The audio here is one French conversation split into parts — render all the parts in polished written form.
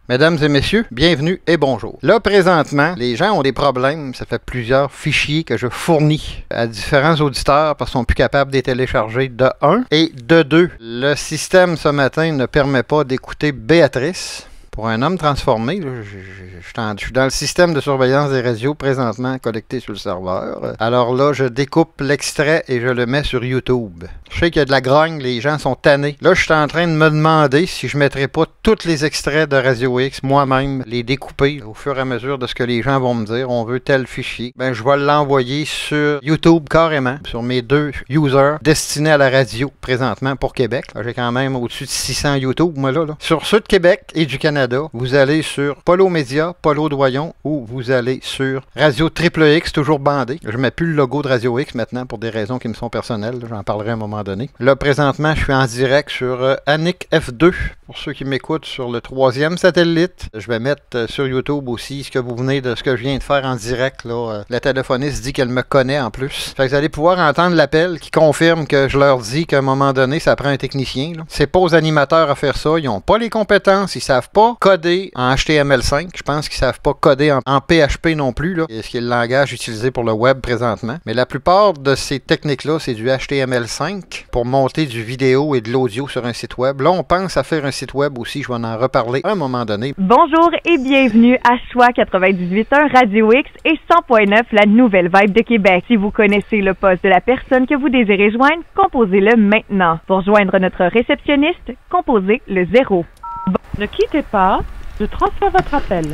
Mesdames et messieurs, bienvenue et bonjour. Là, présentement, les gens ont des problèmes. Ça fait plusieurs fichiers que je fournis à différents auditeurs parce qu'ils sont plus capables de les télécharger de 1 et de 2. Le système ce matin ne permet pas d'écouter Béatrice. Pour un homme transformé, là, je suis dans le système de surveillance des radios présentement connecté sur le serveur. Alors là, je découpe l'extrait et je le mets sur YouTube. Je sais qu'il y a de la grogne, les gens sont tannés. Là, je suis en train de me demander si je ne mettrais pas tous les extraits de Radio X, moi-même, les découper au fur et à mesure de ce que les gens vont me dire. On veut tel fichier. Ben, je vais l'envoyer sur YouTube carrément, sur mes 2 users destinés à la radio présentement pour Québec. J'ai quand même au-dessus de 600 YouTube, moi là. Sur ceux de Québec et du Canada, vous allez sur Polo Média, Polo Doyon, ou vous allez sur Radio Triple X, toujours bandé. Je mets plus le logo de Radio X maintenant pour des raisons qui me sont personnelles. J'en parlerai à un moment donné. Là, présentement, je suis en direct sur Annick F2, pour ceux qui m'écoutent sur le 3e satellite. Je vais mettre sur YouTube aussi ce que vous venez de ce que je viens de faire en direct. Là. La téléphoniste dit qu'elle me connaît en plus. Fait que vous allez pouvoir entendre l'appel qui confirme que je leur dis qu'à un moment donné, ça prend un technicien. C'est pas aux animateurs à faire ça. Ils n'ont pas les compétences. Ils savent pas coder en HTML5. Je pense qu'ils savent pas coder en PHP non plus, là, ce qui est le langage utilisé pour le web présentement. Mais la plupart de ces techniques-là, c'est du HTML5 pour monter du vidéo et de l'audio sur un site web. Là, on pense à faire un site web aussi. Je vais en reparler à un moment donné. Bonjour et bienvenue à Choix 98.1 Radio X et 100.9 La Nouvelle Vibe de Québec. Si vous connaissez le poste de la personne que vous désirez joindre, composez-le maintenant. Pour joindre notre réceptionniste, composez le 0. Ne quittez pas, je transfère votre appel.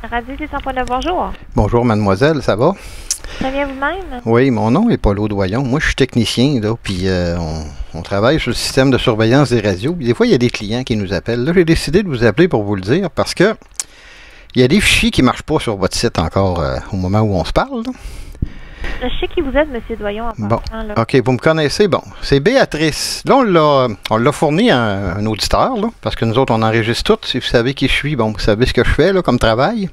Radio 100.9, bonjour. Bonjour, mademoiselle, ça va? Ça vient vous-même? Oui, mon nom est Polo Doyon. Moi, je suis technicien, là, puis on travaille sur le système de surveillance des radios. Puis des fois, il y a des clients qui nous appellent. Là, j'ai décidé de vous appeler pour vous le dire parce que il y a des fichiers qui ne marchent pas sur votre site encore au moment où on se parle, là. Je sais qui vous êtes, M. Doyon. Bon, OK, vous me connaissez. Bon, c'est Béatrice. Là, on l'a fourni à un auditeur, là, parce que nous autres, on enregistre tout. Si vous savez qui je suis, bon, vous savez ce que je fais là, comme travail.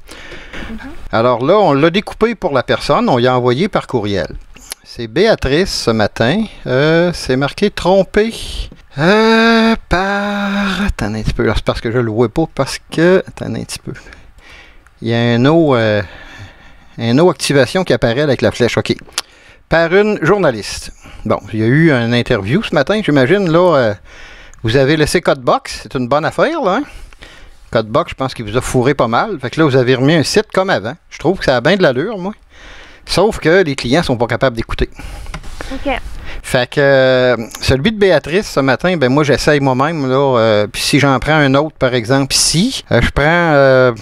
Alors là, on l'a découpé pour la personne. On l'a envoyé par courriel. C'est Béatrice, ce matin. C'est marqué « Trompé ». Attendez un petit peu. C'est parce que je le vois pas, parce que... Attendez un petit peu. Il y a un autre... activation qui apparaît avec la flèche. OK. Par une journaliste. Bon, il y a eu une interview ce matin, j'imagine. Là, vous avez laissé Codebox. C'est une bonne affaire, là. Hein? Codebox, je pense qu'il vous a fourré pas mal. Fait que là, vous avez remis un site comme avant. Je trouve que ça a bien de l'allure, moi. Sauf que les clients sont pas capables d'écouter. OK. Fait que celui de Béatrice, ce matin, ben moi, j'essaye moi-même, là. Puis si j'en prends un autre, par exemple, ici, je prends...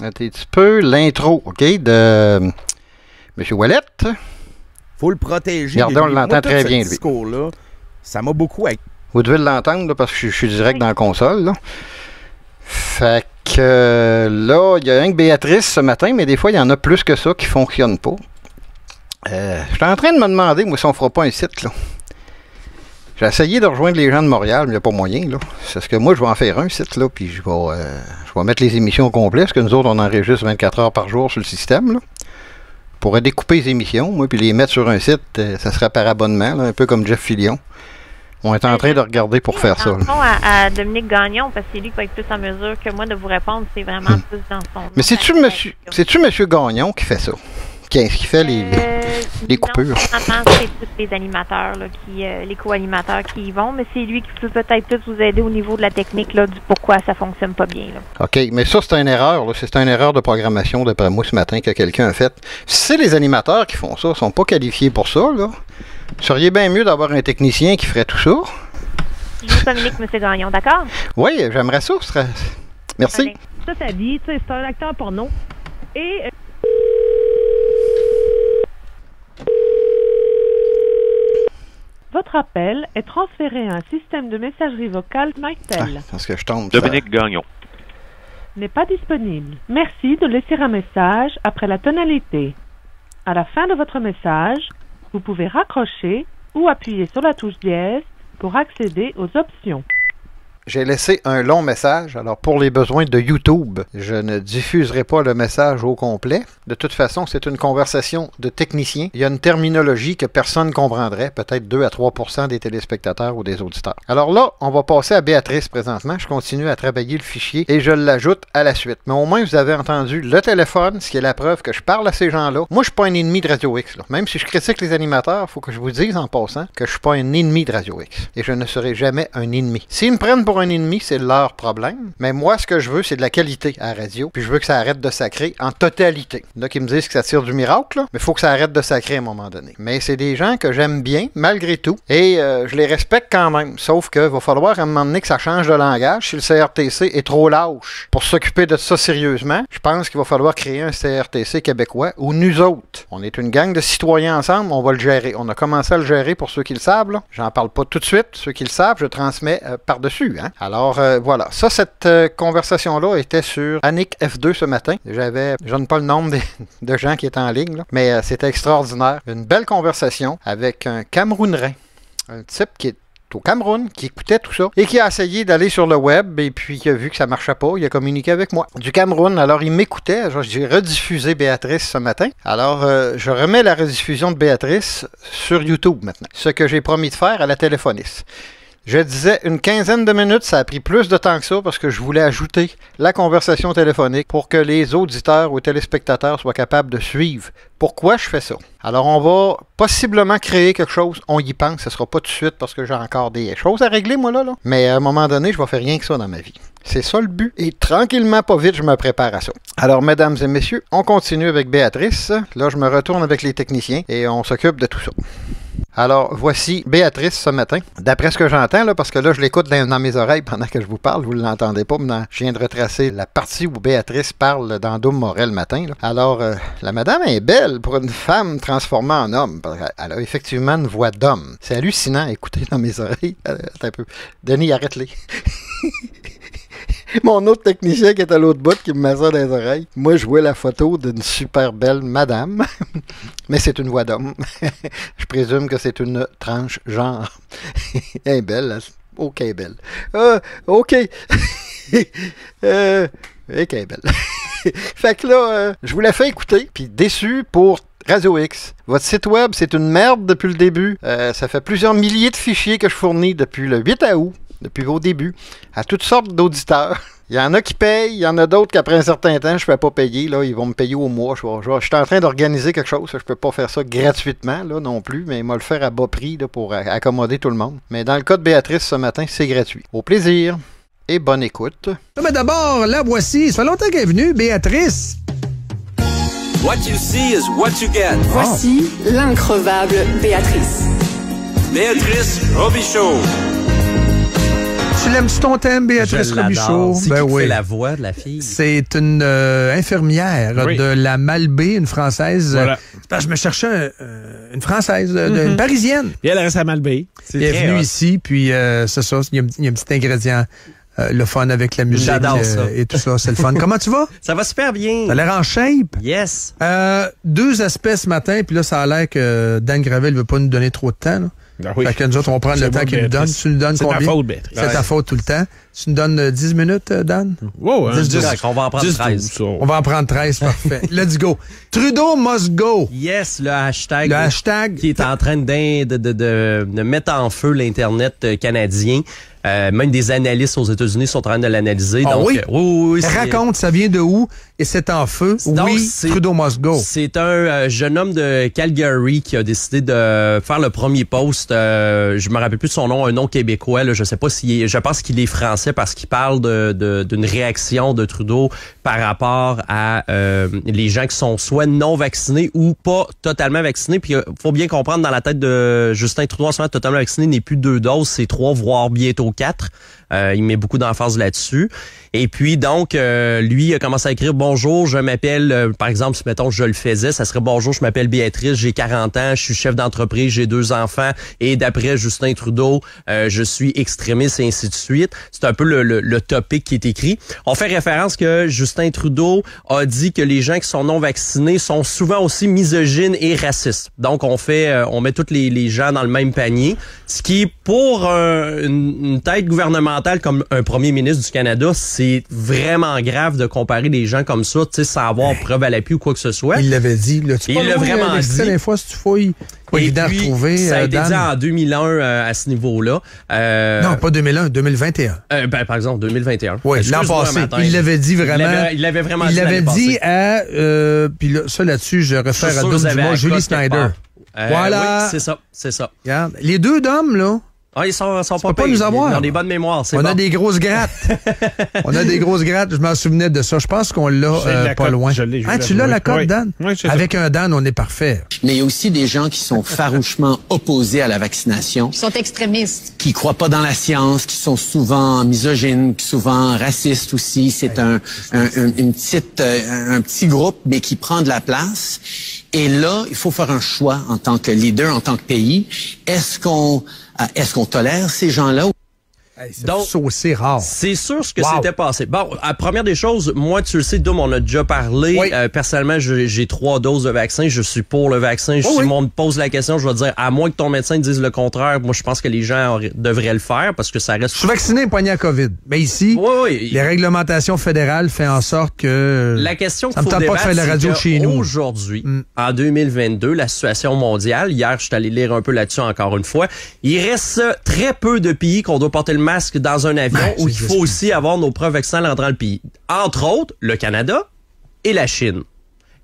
un petit peu l'intro, OK, de M. Ouellet. Faut le protéger. Regardez, on l'entend très bien, lui. Ce discours-là, ça m'a beaucoup... Vous devez l'entendre, là, parce que je suis direct dans la console, là. Fait que là, il y a rien que Béatrice ce matin, mais des fois, il y en a plus que ça qui ne fonctionnent pas. Je suis en train de me demander, moi, si on ne fera pas un site, là. J'ai essayé de rejoindre les gens de Montréal, mais il n'y a pas moyen, là. C'est ce que moi, je vais en faire un site, là, puis je vais mettre les émissions au complet, parce que nous autres, on enregistre 24 heures par jour sur le système, là. Je pourrais découper les émissions, moi, puis les mettre sur un site, ça serait par abonnement, là, un peu comme Jeff Fillion. On est en train de regarder pour faire ça. À Dominique Gagnon, parce que c'est lui qui va être plus en mesure que moi de vous répondre, c'est vraiment plus dans son... Mais c'est-tu M. Gagnon qui fait ça? Qui fait les coupures? Non, c'est tous les animateurs, là, les co-animateurs qui y vont, mais c'est lui qui peut peut-être plus vous aider au niveau de la technique, là, du pourquoi ça fonctionne pas bien, là. OK, mais ça, c'est une erreur, là. C'est une erreur de programmation, d'après moi, ce matin, que quelqu'un a fait. Si c'est les animateurs qui font ça, ils sont pas qualifiés pour ça, là. Vous seriez bien mieux d'avoir un technicien qui ferait tout ça. Je vous communique, M. Gagnon, d'accord? Oui, j'aimerais ça. Merci. Allez. Ça, ça dit, tu sais, c'est un acteur porno. Et... Votre appel est transféré à un système de messagerie vocale Mytel. Parce que je tombe. Dominique Gagnon. N'est pas disponible. Merci de laisser un message après la tonalité. À la fin de votre message, vous pouvez raccrocher ou appuyer sur la touche dièse pour accéder aux options. j'ai laissé un long message. Alors, pour les besoins de YouTube, je ne diffuserai pas le message au complet. De toute façon, c'est une conversation de techniciens. Il y a une terminologie que personne ne comprendrait, peut-être 2 à 3% des téléspectateurs ou des auditeurs. Alors là, on va passer à Béatrice présentement. Je continue à travailler le fichier et je l'ajoute à la suite. Mais au moins, vous avez entendu le téléphone, ce qui est la preuve que je parle à ces gens-là. Moi, je suis pas un ennemi de Radio X. Là. Même si je critique les animateurs, il faut que je vous dise en passant que je suis pas un ennemi de Radio X. Et je ne serai jamais un ennemi. S'ils me prennent pour un ennemi, c'est leur problème. Mais moi, ce que je veux, c'est de la qualité à la radio. Puis je veux que ça arrête de sacrer en totalité. Il y en a qui me disent que ça tire du miracle, là, mais il faut que ça arrête de sacrer à un moment donné. Mais c'est des gens que j'aime bien, malgré tout. Et je les respecte quand même. Sauf qu'il va falloir à un moment donné que ça change de langage. Si le CRTC est trop lâche pour s'occuper de ça sérieusement, je pense qu'il va falloir créer un CRTC québécois où nous autres, on est une gang de citoyens ensemble, on va le gérer. On a commencé à le gérer pour ceux qui le savent. Là. J'en parle pas tout de suite. Ceux qui le savent, je transmets par-dessus. Hein? Alors, voilà. Ça, cette conversation-là était sur Annick F2 ce matin. Je donne pas le nombre de gens qui étaient en ligne, là, mais c'était extraordinaire. Une belle conversation avec un Camerounais. Un type qui est au Cameroun, qui écoutait tout ça, et qui a essayé d'aller sur le web, et puis qui a vu que ça marchait pas, il a communiqué avec moi. Du Cameroun, alors il m'écoutait, j'ai rediffusé Béatrice ce matin, alors je remets la rediffusion de Béatrice sur YouTube maintenant, ce que j'ai promis de faire à la téléphoniste. Je disais une quinzaine de minutes, ça a pris plus de temps que ça parce que je voulais ajouter la conversation téléphonique pour que les auditeurs ou téléspectateurs soient capables de suivre. Pourquoi je fais ça? Alors, on va possiblement créer quelque chose. On y pense, ce ne sera pas tout de suite parce que j'ai encore des choses à régler, moi, là. Mais à un moment donné, je vais faire rien que ça dans ma vie. C'est ça le but. Et tranquillement, pas vite, je me prépare à ça. Alors, mesdames et messieurs, on continue avec Béatrice. Là, je me retourne avec les techniciens et on s'occupe de tout ça. Alors, voici Béatrice ce matin. D'après ce que j'entends, là, parce que là, je l'écoute dans mes oreilles pendant que je vous parle, vous ne l'entendez pas, mais je viens de retracer la partie où Béatrice parle dans Dôme Morel le matin. Là. Alors, la madame est belle pour une femme transformée en homme. Elle a effectivement une voix d'homme. C'est hallucinant à écouter dans mes oreilles. Attends un peu. Denis, arrête-les. Mon autre technicien qui est à l'autre bout qui me met ça dans les oreilles. Moi, je vois la photo d'une super belle madame, mais c'est une voix d'homme. Je présume que c'est une tranche genre. Elle est belle, là. OK, belle. OK. OK, belle. Fait que là, je vous la fais écouter, puis déçu pour Radio X. Votre site web, c'est une merde depuis le début. Ça fait plusieurs milliers de fichiers que je fournis depuis le 8 août. Depuis vos débuts, à toutes sortes d'auditeurs. Il y en a qui payent, il y en a d'autres qu'après un certain temps, je ne fais pas payer. Là, ils vont me payer au mois. Je suis en train d'organiser quelque chose. Je ne peux pas faire ça gratuitement là, non plus, mais il m'a le faire à bas prix là, pour accommoder tout le monde. Mais dans le cas de Béatrice ce matin, c'est gratuit. Au plaisir et bonne écoute. Mais d'abord, la voici. Ça fait longtemps qu'elle est venue, Béatrice. What you see is what you get. Voici l'increvable Béatrice. Béatrice Robichaud. Tu l'aimes-tu ton thème, Béatrice Robichaud? C'est qui fait la voix de la fille? C'est une infirmière de la Malbaie, une Française. Voilà. Je me cherchais une Française, une Parisienne. Puis elle reste à Malbaie. Elle est venue ici, puis c'est ça, il y a un petit ingrédient. Le fun avec la musique et tout ça, c'est le fun. Comment tu vas? Ça va super bien. T'as l'air en shape? Yes. 2 aspects ce matin, puis là, ça a l'air que Dan Gravel veut pas nous donner trop de temps. Là. Ah oui. Fait que nous autres, on va prendre le temps qu'il nous donne. Tu nous donnes combien? C'est ta faute, Béatrice. C'est ta faute tout le temps. Tu nous donnes 10 minutes, Dan? Wow, 10, on va en prendre 13. On va en prendre 13, parfait. Let's go. Trudeau must go. Yes, le hashtag. Le hashtag. Qui est en train de mettre en feu l'Internet canadien. Même des analystes aux États-Unis sont en train de l'analyser. Ah, donc, oui? Oui. Raconte, ça vient de où? Et c'est en feu. Donc, oui, Trudeau must go. C'est un jeune homme de Calgary qui a décidé de faire le premier post. Je me rappelle plus de son nom, un nom québécois. Là, je sais pas je pense qu'il est français parce qu'il parle d'une réaction de Trudeau par rapport à les gens qui sont soit non vaccinés ou pas totalement vaccinés. Puis faut bien comprendre, dans la tête de Justin Trudeau, en ce moment, totalement vacciné n'est plus 2 doses, c'est 3, voire bientôt 4. Il met beaucoup d'emphase là-dessus. Et puis donc, lui a commencé à écrire, bonjour, je m'appelle, par exemple, si mettons je le faisais, ça serait bonjour, je m'appelle Béatrice, j'ai 40 ans, je suis chef d'entreprise, j'ai 2 enfants et d'après Justin Trudeau, je suis extrémiste et ainsi de suite. C'est un peu le topic qui est écrit. On fait référence que Justin Trudeau a dit que les gens qui sont non vaccinés sont souvent aussi misogynes et racistes. Donc on met tous les gens dans le même panier, ce qui pour une tête gouvernementale comme un premier ministre du Canada, c'est vraiment grave de comparer des gens comme ça, tu sais, sans avoir preuve à l'appui ou quoi que ce soit. Il l'avait dit. Il l'a vraiment dit. Des fois, si tu fouilles, pas évident à retrouver. Ça a été dit en 2001 à ce niveau-là. Non, pas 2001, 2021. Par exemple, 2021. Oui, l'an passé. Il l'avait dit vraiment. Il l'avait vraiment dit. Il l'avait dit à... puis ça, là-dessus, je réfère à Dom Dumas, Julie Snyder. Voilà. Oui, c'est ça. Regarde. Les deux Dom, là... Ah, ils sont pas nous avoir. Ils ont des bonnes mémoires, c'est On bon. a des grosses grattes. On a des grosses grattes. Je m'en souvenais de ça. Je pense qu'on l'a pas loin. Tu l'as, la cote, Dan? Oui, avec un Dan, on est parfait. Mais il y a aussi des gens qui sont farouchement opposés à la vaccination. Qui sont extrémistes. Qui croient pas dans la science, qui sont souvent misogynes, souvent racistes aussi. C'est un petit groupe, mais qui prend de la place. Et là, il faut faire un choix en tant que leader, en tant que pays. Est-ce qu'on tolère ces gens-là? Donc, c'est rare. C'est sûr ce que c'était passé. Bon, la première des choses, moi, tu le sais, Dom, on a déjà parlé. Oui. Personnellement, j'ai 3 doses de vaccin. Je suis pour le vaccin. Si on me pose la question, je vais dire, à moins que ton médecin dise le contraire, moi, je pense que les gens devraient le faire parce que ça reste... Je suis vacciné, poigné à COVID. Mais ici, les réglementations fédérales font en sorte que... La question qu'il faut débattre, c'est aujourd'hui, en 2022, la situation mondiale, hier, je suis allé lire un peu là-dessus encore une fois, il reste très peu de pays qu'on doit porter le masque dans un avion où il faut aussi avoir nos preuves vaccinales en entrant dans le pays. Entre autres, le Canada et la Chine.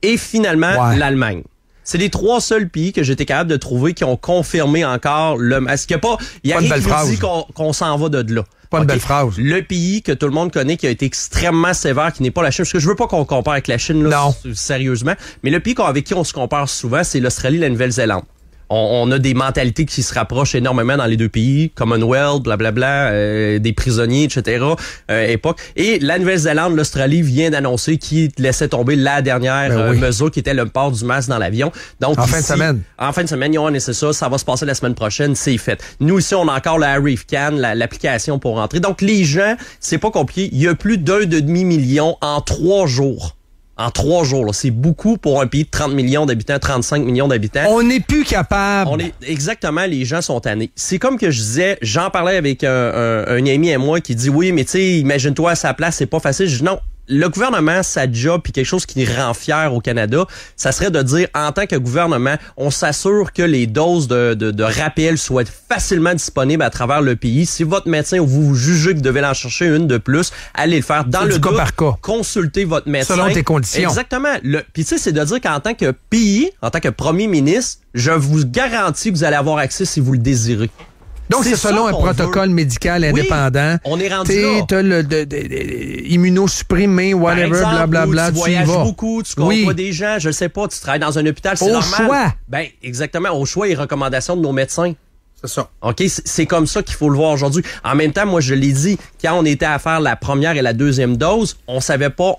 Et finalement, l'Allemagne. C'est les 3 seuls pays que j'étais capable de trouver qui ont confirmé encore le masque. Il y a rien qui nous dit qu'on s'en va de là. Pas une belle phrase. Le pays que tout le monde connaît qui a été extrêmement sévère, qui n'est pas la Chine, parce que je veux pas qu'on compare avec la Chine, là, sérieusement, mais le pays avec qui on se compare souvent, c'est l'Australie et la Nouvelle-Zélande. On a des mentalités qui se rapprochent énormément dans les deux pays, Commonwealth, blablabla, des prisonniers, etc. Époque. Et la Nouvelle-Zélande, l'Australie vient d'annoncer qu'ils laissaient tomber la dernière mesure qui était le port du masque dans l'avion. Donc en fin de semaine. En fin de semaine, ils ont annoncé ça va se passer la semaine prochaine, c'est fait. Nous ici, on a encore la ArriveCan, l'application pour rentrer. Donc les gens, c'est pas compliqué, il y a plus d'1,5 million en 3 jours. En 3 jours, là. C'est beaucoup pour un pays de 30 millions d'habitants, 35 millions d'habitants. On n'est plus capable. Exactement, les gens sont tannés. C'est comme que je disais, j'en parlais avec un ami à moi qui dit, oui, mais tu sais, imagine-toi à sa place, c'est pas facile. Je dis non. Le gouvernement, sa job, puis quelque chose qui rend fier au Canada, ça serait de dire, en tant que gouvernement, on s'assure que les doses de rappel soient facilement disponibles à travers le pays. Si votre médecin ou vous jugez que vous devez en chercher une de plus, allez le faire. Dans le doute, consultez votre médecin. Selon tes conditions. Exactement. Puis tu sais, c'est de dire qu'en tant que pays, en tant que premier ministre, je vous garantis que vous allez avoir accès si vous le désirez. Donc, c'est selon un protocole médical indépendant. On est rendu là. T'as immunosupprimé, whatever, blablabla, tu voyages beaucoup, tu côtoies des gens, je sais pas, tu travailles dans un hôpital, c'est normal. Au choix. Ben, exactement, au choix et recommandations de nos médecins. C'est ça. OK, c'est comme ça qu'il faut le voir aujourd'hui. En même temps, moi, je l'ai dit, quand on était à faire la première et la deuxième dose, on savait pas,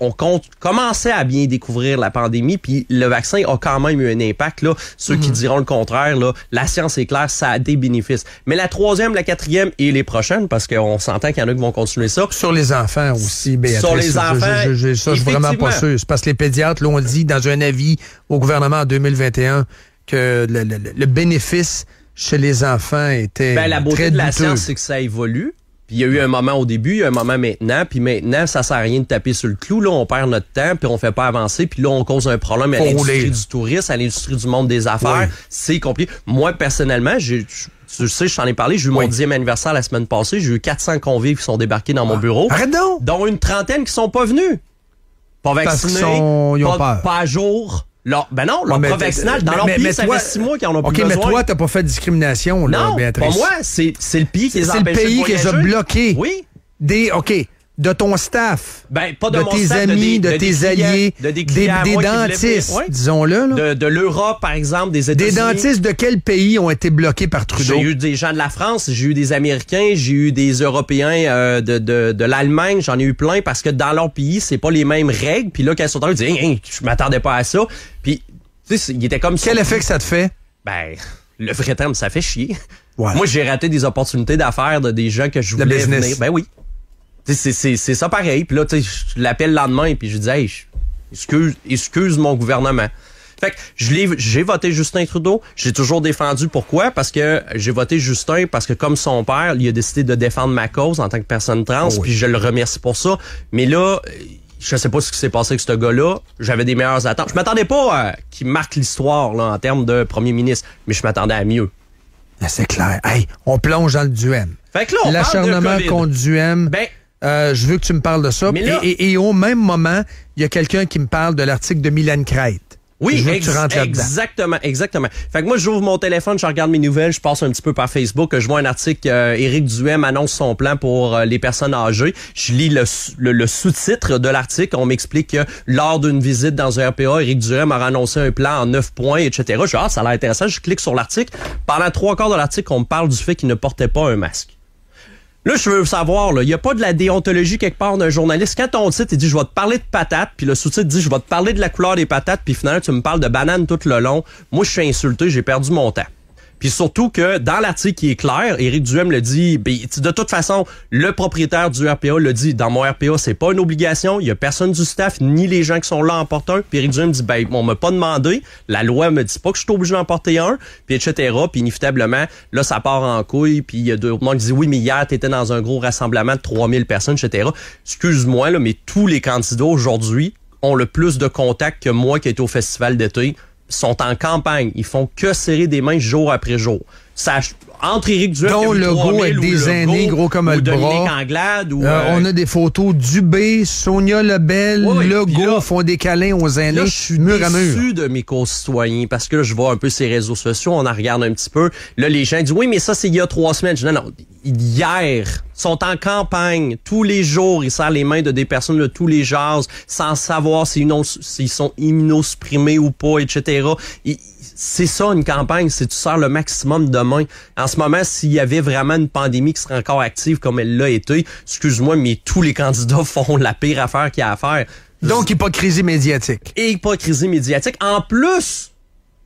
commençait à bien découvrir la pandémie, puis le vaccin a quand même eu un impact, là. Ceux qui diront le contraire, là, la science est claire, ça a des bénéfices. Mais la 3e, la 4e et les prochaines, parce qu'on s'entend qu'il y en a qui vont continuer ça. Sur les enfants aussi, Béatrice. Sur les enfants. Je suis vraiment pas sûr. C'est parce que les pédiatres l'ont dit dans un avis au gouvernement en 2021 que le bénéfice chez les enfants était la beauté très de la douteux. science, c'est que ça évolue. Puis il y a eu un moment au début, il y a un moment maintenant, puis maintenant, ça sert à rien de taper sur le clou. Là, on perd notre temps, puis on fait pas avancer, puis là, on cause un problème à l'industrie du tourisme, à l'industrie du monde des affaires. C'est compliqué. Moi, personnellement, tu sais, je t'en ai parlé, j'ai eu mon 10e anniversaire la semaine passée, j'ai eu 400 convives qui sont débarqués dans mon bureau. Arrête donc! Dont une trentaine qui sont pas venus. Pas vaccinés, pas à jour. Ben non, leur preuve vaccinale, dans leur pays, ça fait 6 mois qu'ils en ont plus besoin. OK, mais toi, t'as pas fait de discrimination, là, non, Béatrice. pas moi, c'est le pays qui les a empêchés de voyager. C'est le pays qui les a bloqués. Oui. OK, de ton staff, ben, pas de de mon tes staff, amis, de des tes clients, alliés, des clients des à moi qui dentistes, voulaient- ouais. disons-le. Là. De l'Europe, par exemple, des États-Unis. Des dentistes de quel pays ont été bloqués par Trudeau? J'ai eu des gens de la France, j'ai eu des Américains, j'ai eu des Européens de l'Allemagne, j'en ai eu plein parce que dans leur pays, c'est pas les mêmes règles. Puis là, quand ils sont arrivés, ils disaient, je m'attendais pas à ça. Puis, tu sais, il était comme ça. Quel effet que ça te fait? Ben, le vrai terme, ça fait chier. Voilà. Moi, j'ai raté des opportunités d'affaires de des gens que je voulais venir. Ben oui. C'est ça pareil. Puis là, tu sais, je l'appelle le lendemain puis je dis, hey, excuse mon gouvernement. Fait que j'ai voté Justin Trudeau. J'ai toujours défendu. Pourquoi? Parce que j'ai voté Justin parce que comme son père, il a décidé de défendre ma cause en tant que personne trans. Puis je le remercie pour ça. Mais là, je sais pas ce qui s'est passé avec ce gars-là. J'avais des meilleures attentes. Je m'attendais pas qu'il marque l'histoire là en termes de premier ministre, mais je m'attendais à mieux. C'est clair. Hey, on plonge dans le Duhem. Fait que là, on l'acharnement parle de COVID. contre Duhem. Ben, je veux que tu me parles de ça. Là, et au même moment, il y a quelqu'un qui me parle de l'article de Mylène Crête. Oui, je veux que tu rentres là-dedans. exactement. Fait que moi, j'ouvre mon téléphone, je regarde mes nouvelles, je passe un petit peu par Facebook, je vois un article, Éric Duhem annonce son plan pour les personnes âgées. Je lis le sous-titre de l'article. On m'explique que lors d'une visite dans un RPA, Éric Duhem a annoncé un plan en 9 points, etc. Je dis, ça a l'air intéressant. Je clique sur l'article. Pendant 3/4 de l'article, on me parle du fait qu'il ne portait pas un masque. Là, je veux savoir, il n'y a pas de la déontologie quelque part d'un journaliste. Quand ton titre, il dit « Je vais te parler de patates », puis le sous-titre dit « Je vais te parler de la couleur des patates », puis finalement, tu me parles de banane tout le long. Moi, je suis insulté, j'ai perdu mon temps. Puis surtout que dans l'article qui est clair, Éric Duhem le dit, de toute façon, le propriétaire du RPA le dit, dans mon RPA, c'est pas une obligation, il y a personne du staff, ni les gens qui sont là en portent un. Puis Éric Duhem dit, on m'a pas demandé, la loi me dit pas que je suis obligé d'en porter un, puis etc. Puis inévitablement, là, ça part en couille, puis il y a d'autres gens qui disent, oui, mais hier, t'étais dans un gros rassemblement de 3000 personnes, etc. Excuse-moi, là, mais tous les candidats aujourd'hui ont le plus de contacts que moi qui ai été au festival d'été, sont en campagne. Ils font que serrer des mains jour après jour. Ça, entre Éric Duhem dont Legault avec des aînés gros comme le bras. Anglade, on a des photos Dubé, Sonia Lebel, Legault font des câlins aux aînés. Là, je suis déçu de mes concitoyens parce que là, je vois un peu ces réseaux sociaux, on en regarde un petit peu. Là, les gens disent, oui, mais ça, c'est il y a 3 semaines. Je dis, non, hier, sont en campagne. Tous les jours, ils serrent les mains de des personnes de tous les genres sans savoir s'ils sont immunosupprimés ou pas, etc. C'est ça, une campagne, c'est tu sers le maximum de main. En ce moment, s'il y avait vraiment une pandémie qui serait encore active comme elle l'a été, excuse-moi, mais tous les candidats font la pire affaire qu'il y a à faire. Donc, hypocrisie médiatique. Et hypocrisie médiatique, en plus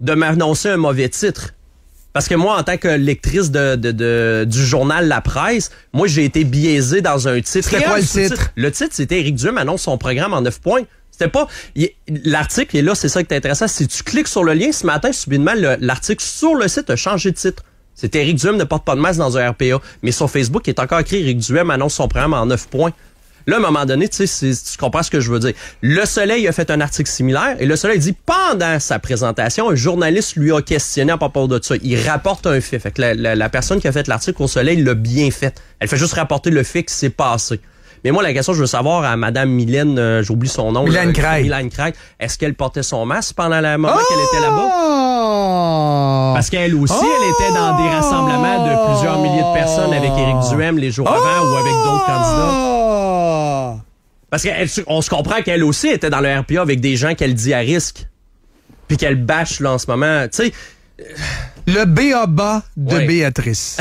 de m'annoncer un mauvais titre. Parce que moi, en tant que lectrice du journal La Presse, moi, j'ai été biaisé dans un titre. C'était quoi le titre? Le titre, c'était Éric Duhem annonce son programme en 9 points. C'était pas... L'article est là, c'est ça qui est intéressant. Si tu cliques sur le lien, ce matin, subitement, l'article sur le site a changé de titre. C'était Éric Duhem ne porte pas de masque dans un RPA. Mais sur Facebook, il est encore écrit Éric Duhem annonce son programme en 9 points. Là, à un moment donné, tu sais, tu comprends ce que je veux dire. Le Soleil a fait un article similaire et Le Soleil dit, pendant sa présentation, un journaliste lui a questionné à propos de ça. Il rapporte un fait. Fait que la personne qui a fait l'article au Soleil l'a bien fait. Elle fait juste rapporter le fait qui s'est passé. Mais moi, la question, je veux savoir à Madame Mylène, j'oublie son nom. Mylène Crête. Mylène Crête. Est-ce qu'elle portait son masque pendant le moment qu'elle était là-bas? Parce qu'elle aussi, elle était dans des rassemblements de plusieurs milliers de personnes avec Éric Duhem les jours avant ou avec d'autres candidats. Parce qu'on se comprend qu'elle aussi était dans le RPA avec des gens qu'elle dit à risque. Puis qu'elle bâche là en ce moment. Tu sais. Le B.A.B.A. de Béatrice.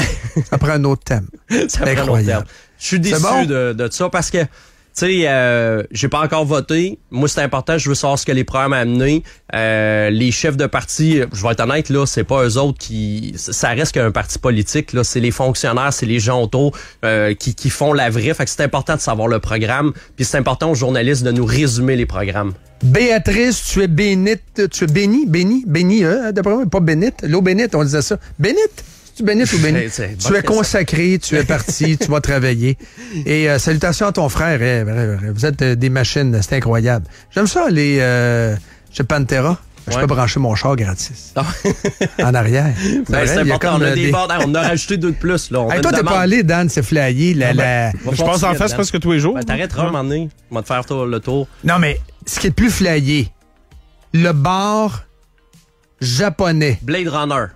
Ça prend un autre thème. Ça prend un autre thème. Je suis déçu de ça parce que, tu sais, j'ai pas encore voté. Moi, c'est important. Je veux savoir ce que les programmes ont amené. Les chefs de parti, je vais être honnête, là, c'est pas eux autres qui... Ça reste qu'un parti politique, là. C'est les fonctionnaires, c'est les gens autour qui font la vraie. Fait que c'est important de savoir le programme. Puis c'est important aux journalistes de nous résumer les programmes. Béatrice, tu es bénite. Tu es bénie, d'après moi, pas bénite. L'eau bénite, on disait ça. Bénite? Tu bénite ou bénite? Tu es consacré, tu es parti, tu vas travailler. Et salutations à ton frère. Vous êtes des machines, c'est incroyable. J'aime ça, les chez Pantera. Je peux brancher mon char gratis. En arrière. C'est important, on a des bords. On a rajouté 2 de plus. Là. Toi, t'es pas allé, Dan, c'est flyé. Je passe en face presque tous les jours. T'arrêteras un moment donné. On va te faire le tour. Non, mais ce qui est le plus flyé, le bar japonais. Blade Runner.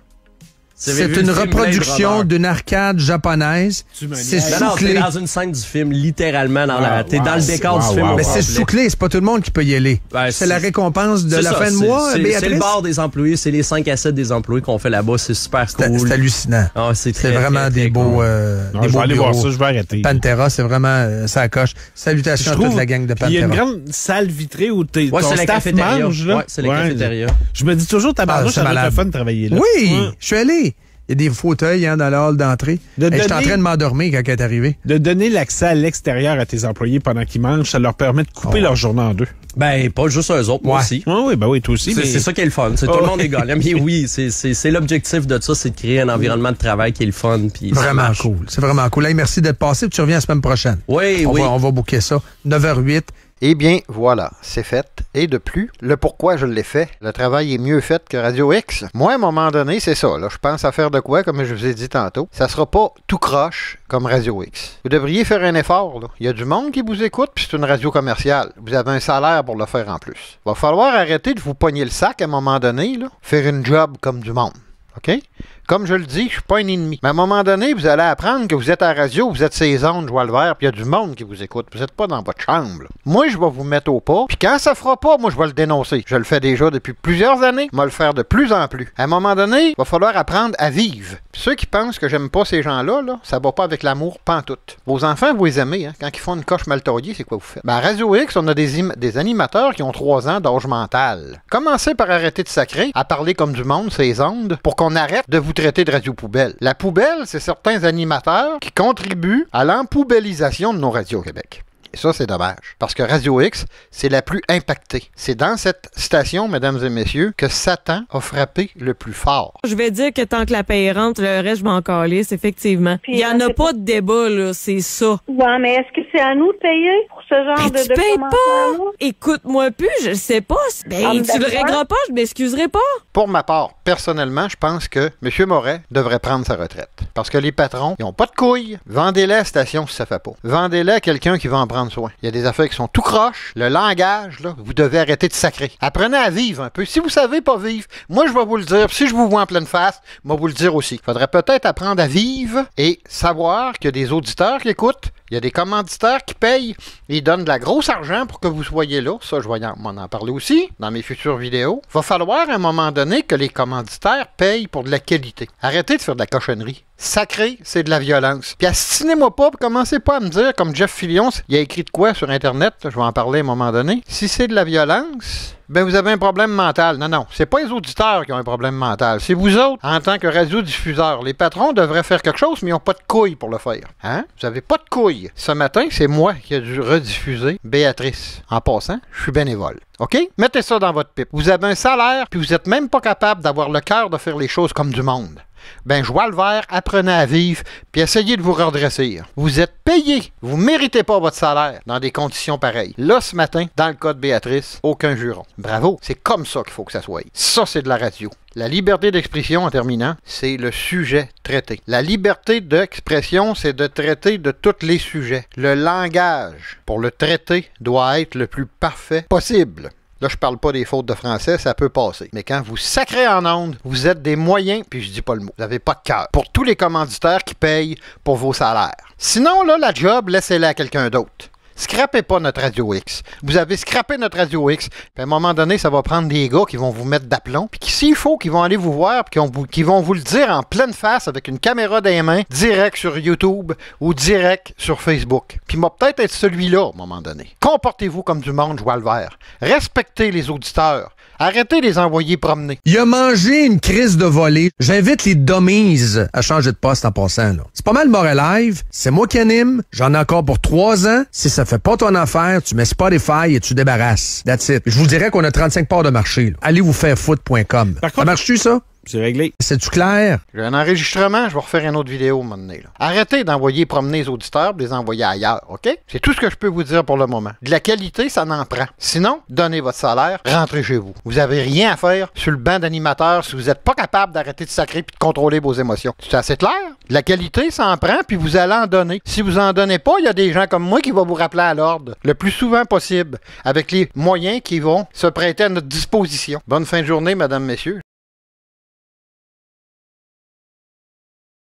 C'est une reproduction d'une arcade japonaise. C'est sous-clé. T'es dans une scène du film, littéralement. T'es dans le décor du film. Mais c'est sous-clé, c'est pas tout le monde qui peut y aller. C'est la récompense de la fin de mois, Béatrice? C'est le bar des employés, c'est les 5 à 7 des employés qu'on fait là-bas. C'est super cool. C'est hallucinant. C'est vraiment des beaux je vais aller voir ça, je vais arrêter. Pantera, c'est vraiment ça coche. Salutations à toute la gang de Pantera. Il y a une grande salle vitrée où ton staff mange. Ouais, c'est la cafétéria. Je me dis toujours, tabarnouche, ça doit être le fun de travailler là. Oui, je suis allé. Il y a des fauteuils dans le hall d'entrée. J'étais en train de m'endormir quand elle est arrivée. De donner l'accès à l'extérieur à tes employés pendant qu'ils mangent, ça leur permet de couper leur journée en deux. Ben, pas juste eux autres, moi aussi. Oui, toi aussi. C'est ça qui est le fun. Tout le monde est gagnant. Mais oui, c'est l'objectif de ça, c'est de créer un environnement de travail qui est le fun. Puis vraiment cool. C'est vraiment cool. Hey, merci d'être passé. Tu reviens la semaine prochaine. Oui. On va booker ça. 9h08. Eh bien, voilà, c'est fait. Et de plus, le pourquoi je l'ai fait, le travail est mieux fait que Radio X. Moi, à un moment donné, c'est ça. Là, je pense à faire de quoi, comme je vous ai dit tantôt. Ça sera pas tout croche comme Radio X. Vous devriez faire un effort. Là. Il y a du monde qui vous écoute, puis c'est une radio commerciale. Vous avez un salaire pour le faire en plus. Va falloir arrêter de vous pogner le sac à un moment donné, là, faire une job comme du monde. OK? Comme je le dis, je suis pas un ennemi. Mais à un moment donné, vous allez apprendre que vous êtes à la radio, vous êtes ces ondes, je vois le vert, puis il y a du monde qui vous écoute. Vous n'êtes pas dans votre chambre. Là. Moi, je vais vous mettre au pas, puis quand ça fera pas, moi, je vais le dénoncer. Je le fais déjà depuis plusieurs années, je vais le faire de plus en plus. À un moment donné, il va falloir apprendre à vivre. Puis ceux qui pensent que j'aime pas ces gens-là, là, ça va pas avec l'amour pantoute. Vos enfants, vous les aimez, hein? Quand ils font une coche mal taillée, c'est quoi vous faites? Ben, à Radio X, on a des animateurs qui ont 3 ans d'âge mental. Commencez par arrêter de sacrer, à parler comme du monde, ces ondes, pour qu'on arrête de vous traiter de radio poubelle. La poubelle, c'est certains animateurs qui contribuent à l'empoubellisation de nos radios au Québec. Et ça, c'est dommage. Parce que Radio X, c'est la plus impactée. C'est dans cette station, mesdames et messieurs, que Satan a frappé le plus fort. Je vais dire que tant que la paye rentre, le reste, je m'en calisse, effectivement. Il n'y en a pas de débat, là, c'est ça. Ouais, mais est-ce que c'est à nous de payer pour ce genre de tu payes pas! Écoute-moi plus, je sais pas. Ben, tu le régleras pas, je m'excuserai pas. Pour ma part, personnellement, je pense que M. Moret devrait prendre sa retraite. Parce que les patrons, ils n'ont pas de couilles. Vendez-les à la station si ça fait pas. Vendez-les à quelqu'un qui va en prendre soin. Il y a des affaires qui sont tout croches. Le langage, là, vous devez arrêter de sacrer. Apprenez à vivre un peu. Si vous savez pas vivre, moi, je vais vous le dire. Si je vous vois en pleine face, je vais vous le dire aussi. Faudrait peut-être apprendre à vivre et savoir qu'il y a des auditeurs qui écoutent. Il y a des commanditaires qui payent. Ils donnent de la grosse argent pour que vous soyez là. Ça, je vais m'en parler aussi dans mes futures vidéos. Va falloir à un moment donné que les commanditaires payent pour de la qualité. Arrêtez de faire de la cochonnerie. Sacré, c'est de la violence. Puis assinez-moi pas, puis commencez pas à me dire, comme Jeff Fillion, il a écrit de quoi sur Internet, je vais en parler à un moment donné. Si c'est de la violence, ben vous avez un problème mental. Non, c'est pas les auditeurs qui ont un problème mental. C'est vous autres, en tant que radiodiffuseurs. Les patrons devraient faire quelque chose, mais ils n'ont pas de couilles pour le faire. Hein? Vous avez pas de couilles. Ce matin, c'est moi qui ai dû rediffuser Béatrice. En passant, je suis bénévole. OK? Mettez ça dans votre pipe. Vous avez un salaire, puis vous n'êtes même pas capable d'avoir le cœur de faire les choses comme du monde. Ben, je vois le vert, apprenez à vivre, puis essayez de vous redresser. Vous êtes payé. Vous méritez pas votre salaire dans des conditions pareilles. Là, ce matin, dans le cas de Béatrice, aucun juron. Bravo. C'est comme ça qu'il faut que ça soit. Ça, c'est de la radio. La liberté d'expression, en terminant, c'est le sujet traité. La liberté d'expression, c'est de traiter de tous les sujets. Le langage, pour le traiter, doit être le plus parfait possible. Là, je parle pas des fautes de français, ça peut passer. Mais quand vous sacrez en ondes, vous êtes des moyens, puis je dis pas le mot, vous n'avez pas de cœur. Pour tous les commanditaires qui payent pour vos salaires. Sinon, là, la job, laissez-la à quelqu'un d'autre. Scrapez pas notre Radio X. Vous avez scrappé notre Radio X. Puis à un moment donné, ça va prendre des gars qui vont vous mettre d'aplomb. Puis s'il faut, qui vont aller vous voir, puis qui vont vous le dire en pleine face avec une caméra dans les mains, direct sur YouTube ou direct sur Facebook. Puis m'a peut-être être celui-là à un moment donné. Comportez-vous comme du monde, je vois le vert. Respectez les auditeurs. Arrêtez de les envoyer promener. Il a mangé une crise de volée. J'invite les dummies à changer de poste en passant. Là. C'est pas mal Moret Live. C'est moi qui anime. J'en ai encore pour 3 ans. Si ça fait pas ton affaire, tu mets Spotify et tu débarrasses. That's it. Je vous dirais qu'on a 35 parts de marché. Là. Allez vous faire foot.com. Ça marche-tu, ça? C'est réglé. C'est-tu clair? J'ai un enregistrement, je vais refaire une autre vidéo à un moment donné. Là. Arrêtez d'envoyer promener les auditeurs et de les envoyer ailleurs, OK? C'est tout ce que je peux vous dire pour le moment. De la qualité, ça n'en prend. Sinon, donnez votre salaire, rentrez chez vous. Vous n'avez rien à faire sur le banc d'animateur si vous n'êtes pas capable d'arrêter de sacrer et de contrôler vos émotions. C'est assez clair? De la qualité, ça en prend, puis vous allez en donner. Si vous en donnez pas, il y a des gens comme moi qui vont vous rappeler à l'ordre le plus souvent possible, avec les moyens qui vont se prêter à notre disposition. Bonne fin de journée, mesdames, messieurs.